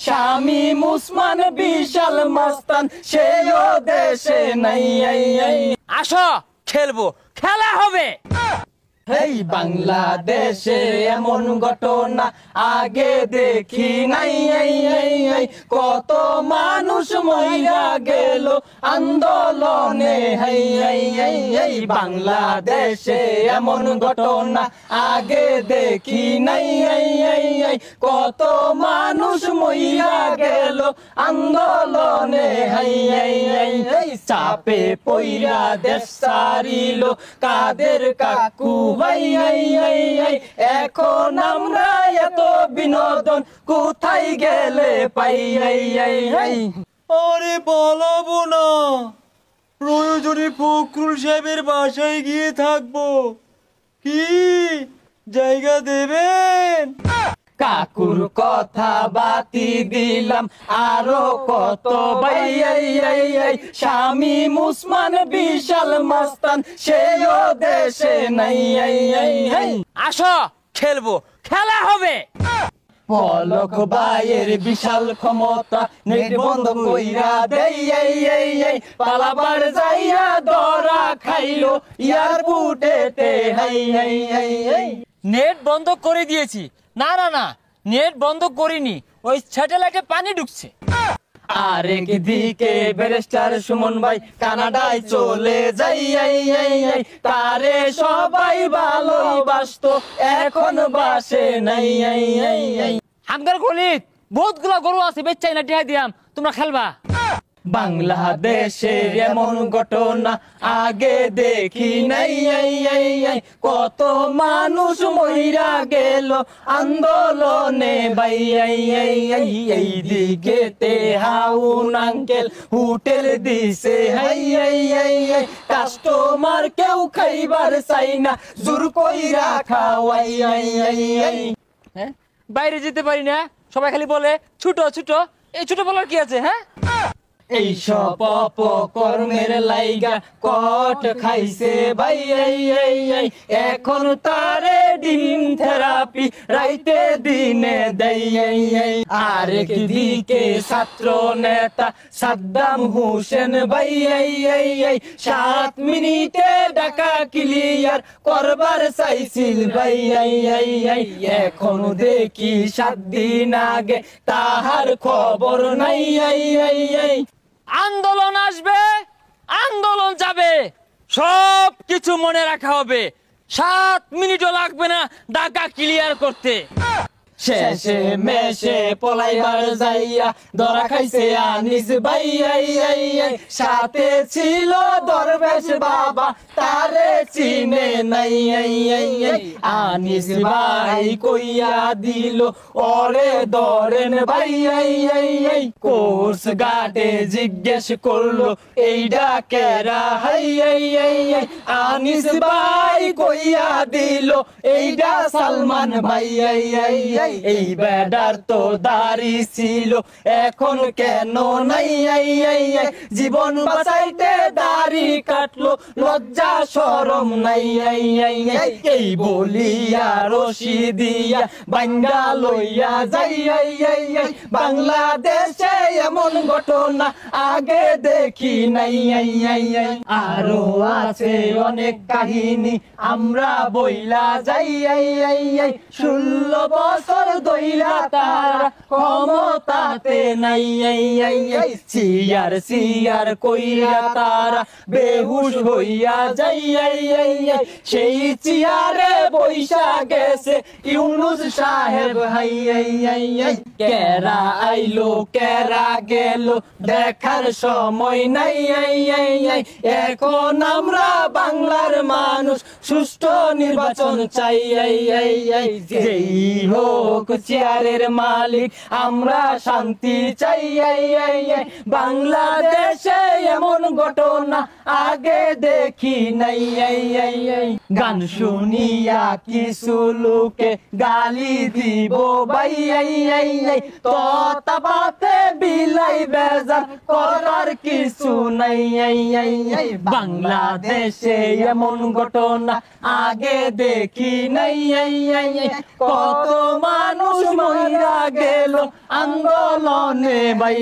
শামীম উসমান বিশাল মাস্তান সেও দেশে নাই। আসো খেলবো, খেলা হবে। এই বাংলাদেশে এমন ঘটনা আগে দেখি নাই। কত মানুষ মইরা গেল আন্দোলনে। এই বাংলাদেশে এমন ঘটনা আগে দেখি নাই। কত মানুষ মইরা গেল আন্দোলনে। চাপে পইরা দেশ সারিল কাদের কাকু। এখন আমরা এত বিনোদন কোথায় গেলে পাই। আরে বলবো না, প্রয়োজনে ফখরুল সাহেবের বাসায় গিয়ে থাকবো। কি জায়গা দেবেন? কাকুর কথা বাতি দিলাম আরো কত ভাই। শামীম উসমান বিশাল মাস্তান সেও দেশে নাই। আসো খেলবো, খেলা হবে। পলক ভাইয়ের বিশাল ক্ষমতা নেট বন্ধ কইরা দেই। পালাবার যাইয়া ধরা খাইলো এয়ারপোর্টেতে। নেট বন্ধ করে দিয়েছি। না না না, নেট বন্ধ করিনি, ওই স্যাটেলাইটে পানি ঢুকছে। আরেক দিকে ব্যারিস্টার সুমন ভাই কানাডায় চলে যাই। তারে সবাই ভালোবাসতো এখন বাসে নাই। আমগার গলিত বহুত গুলা গরু আছে, বেচাই না টিয়া দিয়াম, তোমরা খেলবা। বাংলাদেশে এমন ঘটনা আগে দেখি নাই। কত মানুষ মইরা গেল আন্দোলনে ভাই। এই দিকে তে হাউন আঙ্কেল হোটেল দিছে। কাস্টমার কেউ খাইবার চাই না, জোর কইরা খাওয়াই। বাইরে যেতে পারি না, সবাই খালি বলে ছুটো ছুটো। এই ছোট বলার কি আছে? হ্যাঁ, এইসব অপকর্মের লাইগা কট খাইছে ভাই। এখন তারে ডিম থেরাপি রাইতে দিনে দেয়। আরেক দিকে ছাত্র নেতা সাদ্দাম হোসেন ভাই 7 মিনিটে ঢাকা ক্লিয়ার করবার চাইছিল ভাই। এখন দেখি 7 দিন আগে তাহার খবর নাই। আন্দোলন আসবে, আন্দোলন যাবে, সব কিছু মনে রাখা হবে। 7 মিনিটও লাগবে না ঢাকা ক্লিয়ার করতে। শেষে মেশে পলাইবার যাইয়া ধরা খাইছে আনিস ভাই। সাথে ছিল দরবেশ বাবা, তারে চিনে নাই। আনিস ভাই কইয়া দিল ওরে ধরেন ভাই। কোর্স গার্ডে জিজ্ঞেস করলো এইডা কেরা। আনিস ভাই কইয়া দিল এইডা সালমান ভাই। এই বেডার তো দাড়ি ছিল, এখন কেন নাই? জীবন বাঁচাইতে দাড়ি কাটলো, লজ্জা শরম নাই। এই বলিয়া রশি দিয়া বাঙ্গা লইয়া যাই। বাংলাদেশে এমন ঘটনা আগে দেখি নাই। আরো আছে অনেক কাহিনী আমরা বইলা যাই। 16 বছর দইলা তারা ক্ষমতাতে নাই। সিয়ার সিয়ার কইরা তারা বেহুশ হইয়া যাই। সেই চেয়ারে বৈশা গেছে ইউনুস সাহেব। কেরা আইলো কেরা গেল দেখার সময় নাই। এখন আমরা বাংলার মানুষ সুষ্ঠু নির্বাচন চাই। যেই হোক চেয়ারের মালিক, আমরা শান্তি চাই। বাংলাদেশে এমন ঘটনা আগে দেখি নাই। গান শুনিয়া কিছু লোকে গালি দিব ভাই। ততাবাতে বিলাই বেজার করার কিছু নাই। বাংলাদেশে এমন ঘটনা আগে দেখি নাই। কত মানুষ মইরা গেল আন্দোলনে ভাই